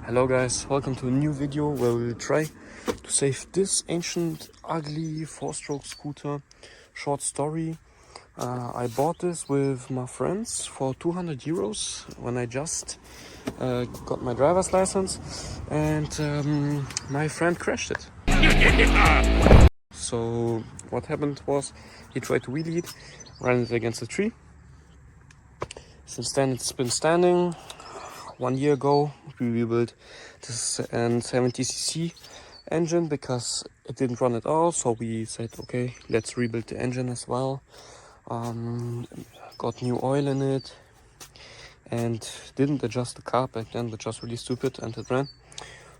Hello guys, welcome to a new video where we will try to save this ancient, ugly 4-stroke scooter. Short story, I bought this with my friends for 200 euros when I just got my driver's license, and my friend crashed it. So what happened was he tried to wheelie it, ran it against a tree. Since then it's been standing. 1 year ago we rebuilt this 70cc engine because it didn't run at all, so we said okay, let's rebuild the engine as well. Got new oil in it and didn't adjust the carb back then, which was really stupid, and it ran.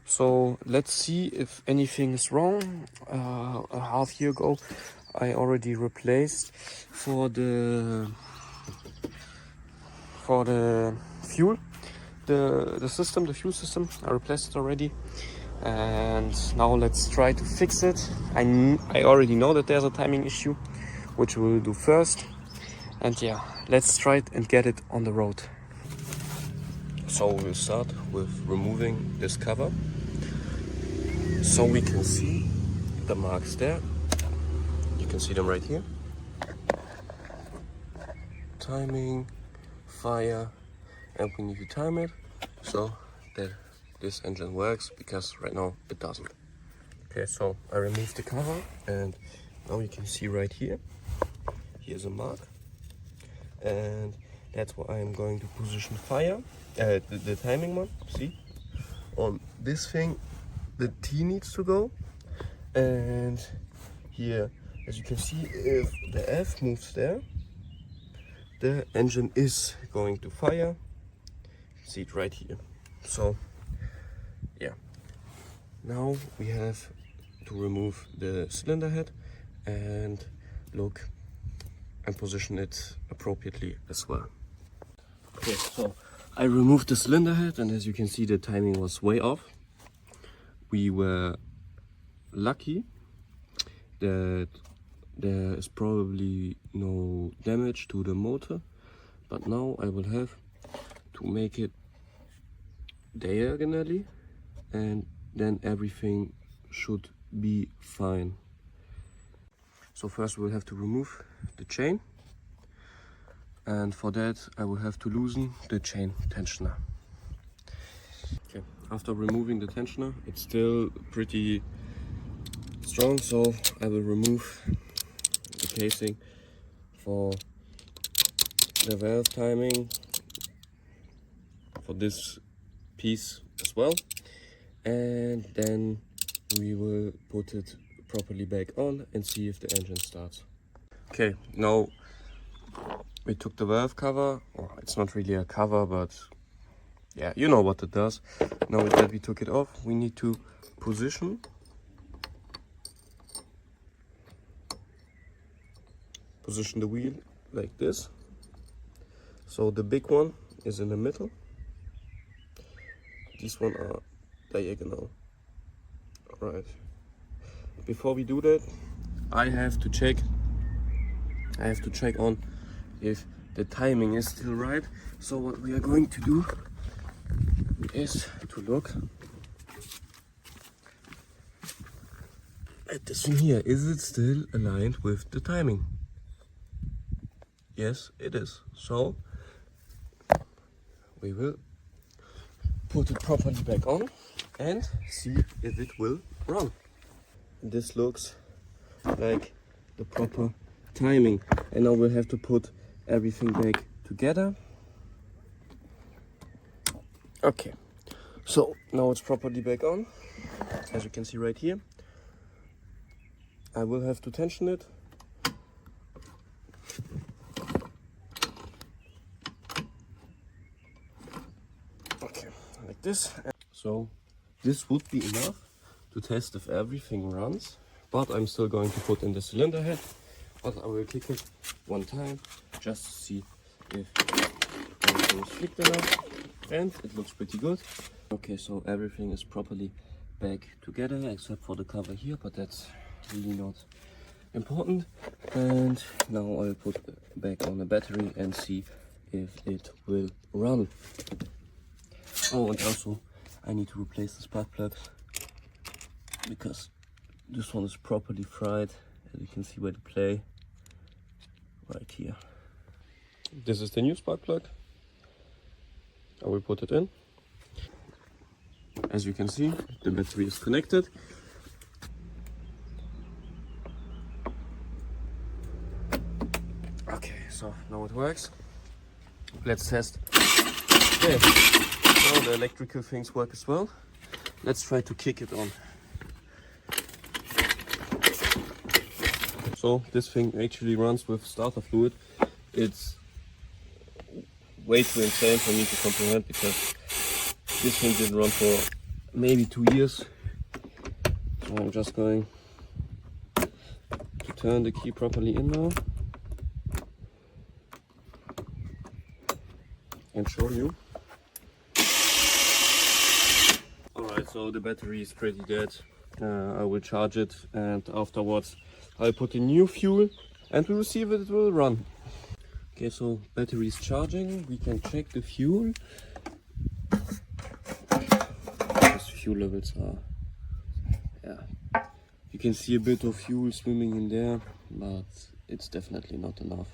So let's see if anything is wrong. A half year ago I already replaced for the fuel the fuel system. I replaced it already, and now let's try to fix it. I already know that there's a timing issue, which we'll do first, and yeah, let's try it and get it on the road. So we'll start with removing this cover so we can see the marks there. You can see them right here. Timing, fire, and we need to time it so that this engine works, because right now it doesn't. Okay, so I removed the cover, and now you can see right here, here's a mark, and that's where I'm going to position fire, the timing one. See, on this thing the T needs to go, and here, as you can see, if the F moves there, the engine is going to fire. See it right here. So yeah, now we have to remove the cylinder head and look and position it appropriately as well. Okay, so I removed the cylinder head, and as you can see, the timing was way off. We were lucky that there is probably no damage to the motor, but now I will have to make it diagonally, and then everything should be fine. So first we'll have to remove the chain, and for that I will have to loosen the chain tensioner. Okay, after removing the tensioner, it's still pretty strong, so I will remove the casing for the valve timing for this piece as well, and then we will put it properly back on and see if the engine starts. Okay, now we took the valve cover, or it's not really a cover, but yeah, you know what it does. Now that we took it off, we need to position the wheel like this, so the big one is in the middle. These one are diagonal. Alright. Before we do that, I have to check on if the timing is still right. So what we are going to do is to look at this thing here. Is it still aligned with the timing? Yes, it is. So we will put it properly back on and see if it will run. This looks like the proper timing, and now we'll have to put everything back together. Okay, so now it's properly back on, as you can see right here. I will have to tension it. Okay, like this. So this would be enough to test if everything runs, but I'm still going to put in the cylinder head, but I will kick it one time just to see if everything is flicked enough, and it looks pretty good. Okay, so everything is properly back together except for the cover here, but that's really not important. And now I'll put back on the battery and see if it will run. Oh, and also I need to replace the spark plugs because this one is properly fried. As you can see by the play right here. This is the new spark plug. I will put it in. As you can see, the battery is connected. Okay, so now it works. Let's test. Okay, so the electrical things work as well. Let's try to kick it on. So this thing actually runs with starter fluid. It's way too insane for me to comprehend because this thing didn't run for maybe 2 years. So I'm just going to turn the key properly in now and show you. Alright, so the battery is pretty dead. I will charge it and afterwards I'll put in new fuel and we will see if it will run. Okay, so battery is charging. We can check the fuel. These fuel levels are, yeah, you can see a bit of fuel swimming in there, but it's definitely not enough.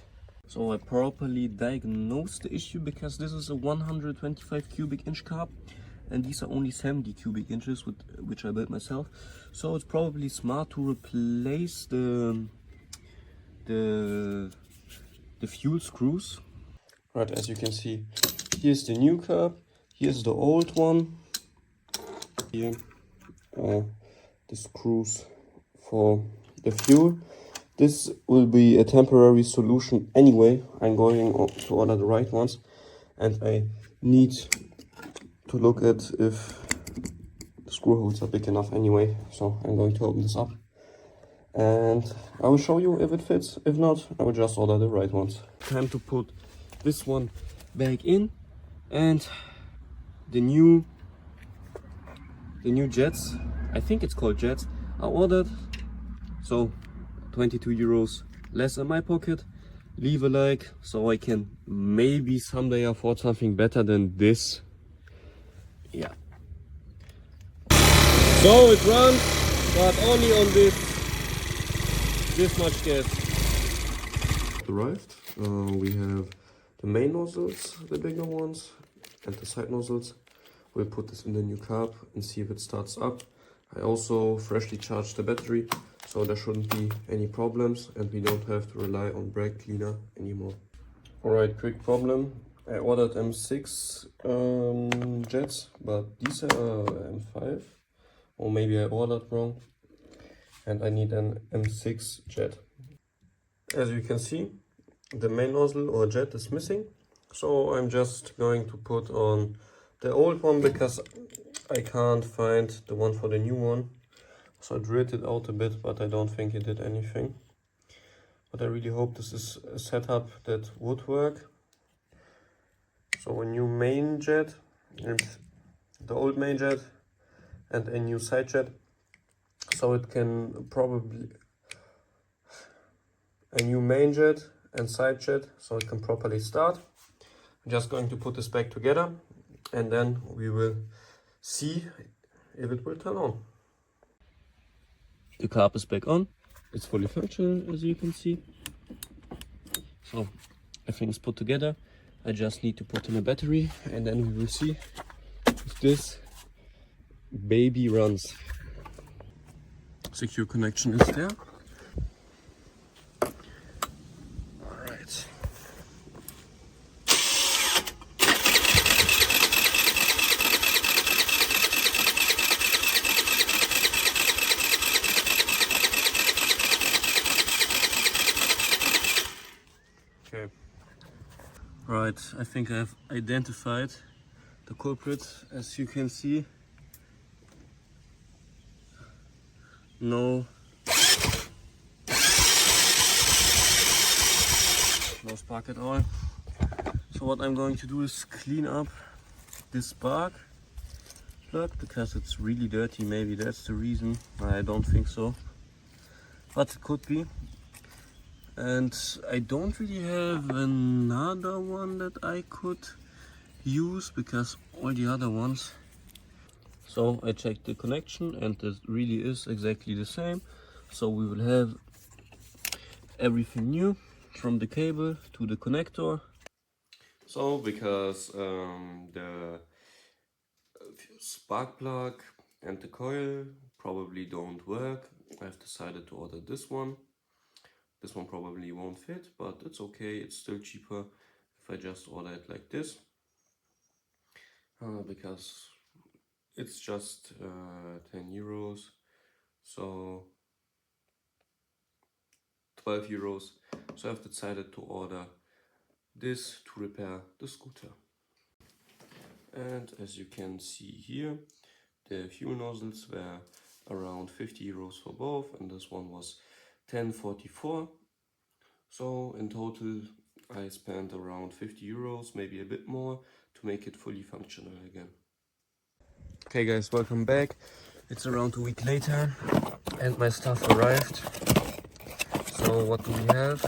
So I properly diagnosed the issue because this is a 125 cubic inch carb and these are only 70 cubic inches, which I built myself. So it's probably smart to replace the fuel screws. Right, as you can see, here's the new carb, here's the old one. Here are the screws for the fuel. This will be a temporary solution anyway. I'm going to order the right ones and I need to look at if the screw holes are big enough anyway. So I'm going to open this up and I will show you if it fits. If not, I will just order the right ones. Time to put this one back in and the new jets, I think it's called jets, are ordered. So 22 euros less in my pocket. Leave a like so I can maybe someday afford something better than this. Yeah. So it runs, but only on this much gas. Arrived. We have the main nozzles, the bigger ones, and the side nozzles. We'll put this in the new carb and see if it starts up. I also freshly charged the battery, so there shouldn't be any problems and we don't have to rely on brake cleaner anymore. Alright, quick problem. I ordered M6 jets, but these are M5, or maybe I ordered wrong, and I need an M6 jet. As you can see, the main nozzle or jet is missing, so I'm just going to put on the old one because I can't find the one for the new one. So I drilled it out a bit, but I don't think it did anything. But I really hope this is a setup that would work. So a new main jet and the old main jet and a new side jet. So it can probably a new main jet and side jet so it can properly start. I'm just going to put this back together and then we will see if it will turn on. The carb is back on. It's fully functional, as you can see. So everything is put together. I just need to put in a battery and then we will see if this baby runs. Secure connection is there. Alright. Okay. Right, I think I've identified the culprit. As you can see, no spark at all. So what I'm going to do is clean up this spark plug because it's really dirty. Maybe that's the reason. I don't think so, but it could be. And I don't really have another one that I could use because all the other ones So I checked the connection and it really is exactly the same. So we will have everything new from the cable to the connector. So because the spark plug and the coil probably don't work, I've decided to order this one. This one probably won't fit, but it's okay, it's still cheaper if I just order it like this. Because it's just 10 euros, so 12 euros. So I've decided to order this to repair the scooter. And as you can see here, the fuel nozzles were around 50 euros for both, and this one was 10.44. So in total I spent around 50 euros, maybe a bit more, to make it fully functional again. Okay guys, welcome back. It's around a week later and my stuff arrived. So what do we have?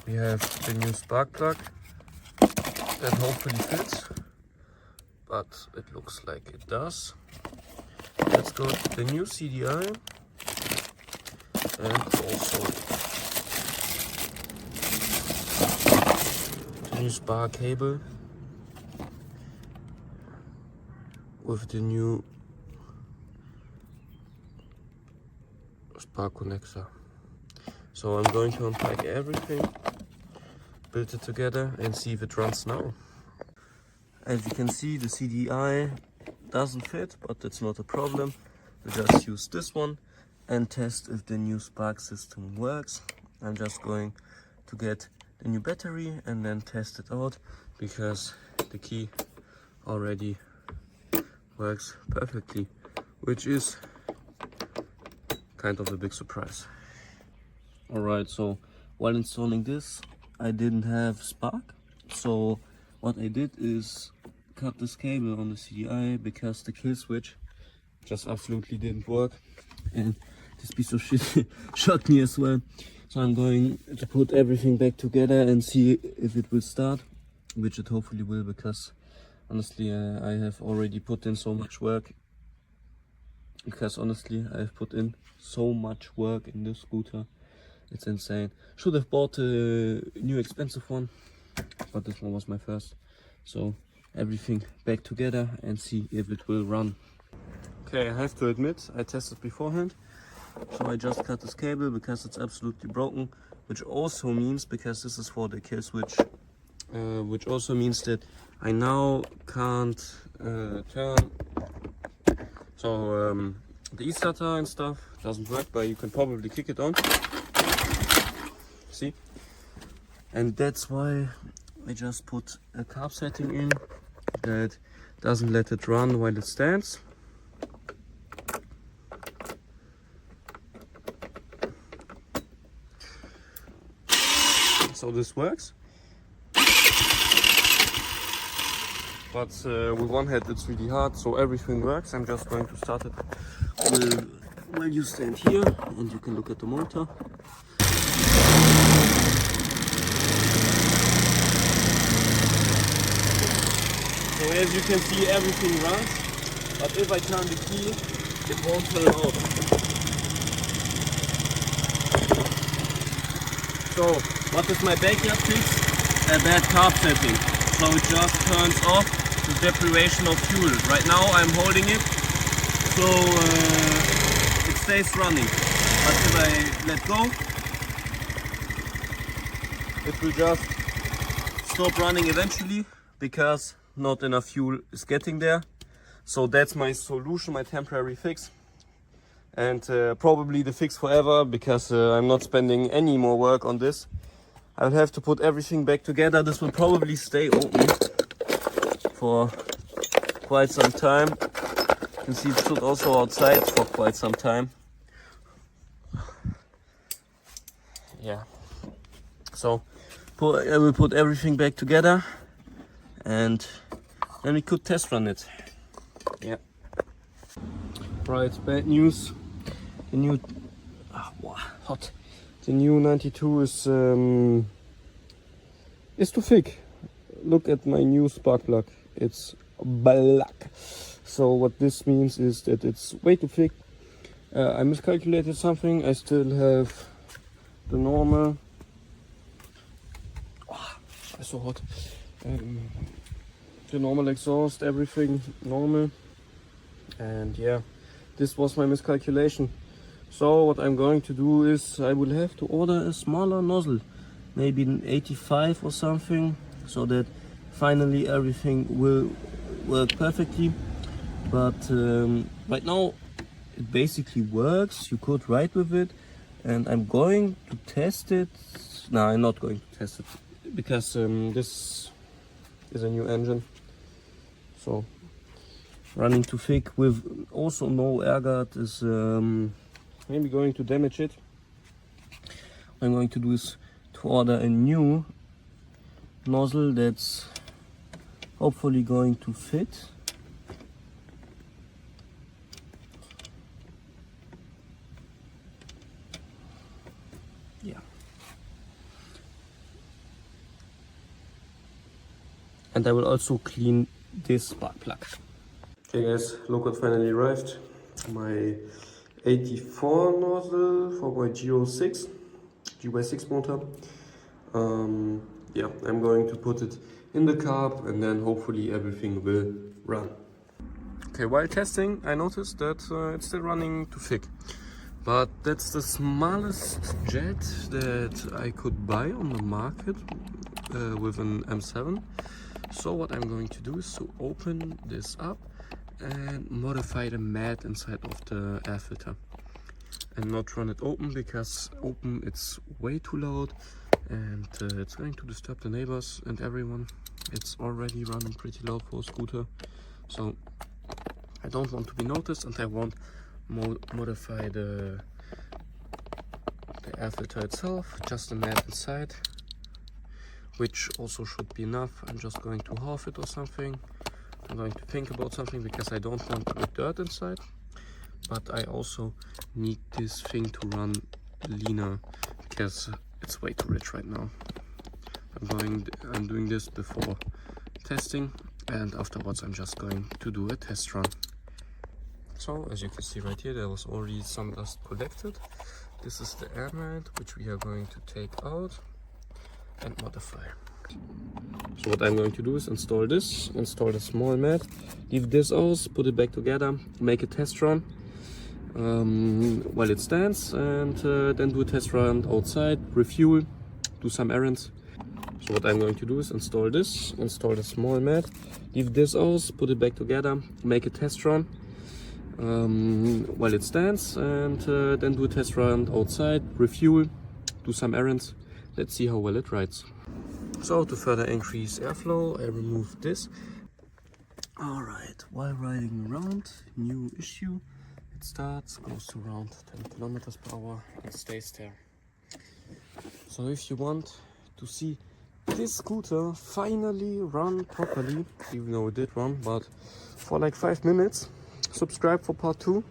We have the new spark plug that hopefully fits, but it looks like it does. Let's go to the new CDI and also the new spark cable with the new spark connector. So I'm going to unpack everything, build it together and see if it runs now. As you can see, the CDI doesn't fit, but that's not a problem. We'll just use this one and test if the new spark system works. I'm just going to get the new battery and then test it out, because the key already works perfectly, which is kind of a big surprise. Alright, so while installing this, I didn't have spark, so what I did is cut this cable on the CDI because the kill switch just absolutely didn't work, and this piece of shit shocked me as well. So I'm going to put everything back together and see if it will start, which it hopefully will, because honestly I have already put in so much work. I've put in so much work in this scooter. It's insane. Should have bought a new expensive one, but this one was my first. So everything back together and see if it will run. Okay, I have to admit, I tested beforehand. So I just cut this cable because it's absolutely broken, which also means, because this is for the kill switch, which also means that I now can't turn. So the e-starter and stuff doesn't work, but you can probably kick it on. See? And that's why I just put a carb setting in that doesn't let it run while it stands. So this works. But with one hand it's really hard, so everything works. I'm just going to start it while you stand here and you can look at the motor. So as you can see, everything runs, but if I turn the key, it won't turn off. So what is my backup fix? A bad carb setting. So it just turns off the deprivation of fuel. Right now I'm holding it, so it stays running. But if I let go, it will just stop running eventually, because not enough fuel is getting there. So that's my solution, my temporary fix, and probably the fix forever, because I'm not spending any more work on this. I'll have to put everything back together. This will probably stay open for quite some time. You can see it stood also outside for quite some time. Yeah. So I will put everything back together and then we could test run it. Yeah. Right, bad news. The new hot. The new 92 is too thick. Look at my new spark plug. It's black. So what this means is that it's way too thick. I miscalculated something. I still have the normal. Oh, it's so hot. The normal exhaust, everything normal. And yeah, this was my miscalculation. So what I'm going to do is I will have to order a smaller nozzle, maybe an 85 or something, so that finally everything will work perfectly. But right now it basically works. You could ride with it, and I'm going to test it. No, I'm not going to test it because this is a new engine. So running too thick with also no air guard is maybe going to damage it. What I'm going to do is to order a new nozzle that's hopefully going to fit. Yeah. And I will also clean this spark plug. Okay guys, look what finally arrived. My 84 nozzle for my GY6 motor. Yeah, I'm going to put it in the carb and then hopefully everything will run. Okay, while testing I noticed that it's still running too thick. But that's the smallest jet that I could buy on the market with an M7. So what I'm going to do is to open this up and modify the mat inside of the air filter. And not run it open, because open it's way too loud and it's going to disturb the neighbors and everyone. It's already running pretty loud for a scooter. So I don't want to be noticed, and I won't modify the air filter itself, just the mat inside, which also should be enough. I'm just going to half it or something. I'm going to think about something because I don't want to get dirt inside, but I also need this thing to run leaner because it's way too rich right now. I'm doing this before testing, and afterwards I'm just going to do a test run. So as you can see right here, there was already some dust collected. This is the air mat, which we are going to take out and modify. So what I'm going to do is install the small mat, leave this out, put it back together, make a test run while it stands, and then do a test run outside, refuel, do some errands. So what I'm going to do is install the small mat, leave this out, put it back together, make a test run while it stands, and then do a test run outside, refuel, do some errands. Let's see how well it rides. So to further increase airflow, I removed this. Alright, while riding around, new issue. It starts, goes to around 10 kilometers per hour and stays there. So if you want to see this scooter finally run properly, even though it did run, but for like 5 minutes, subscribe for part 2.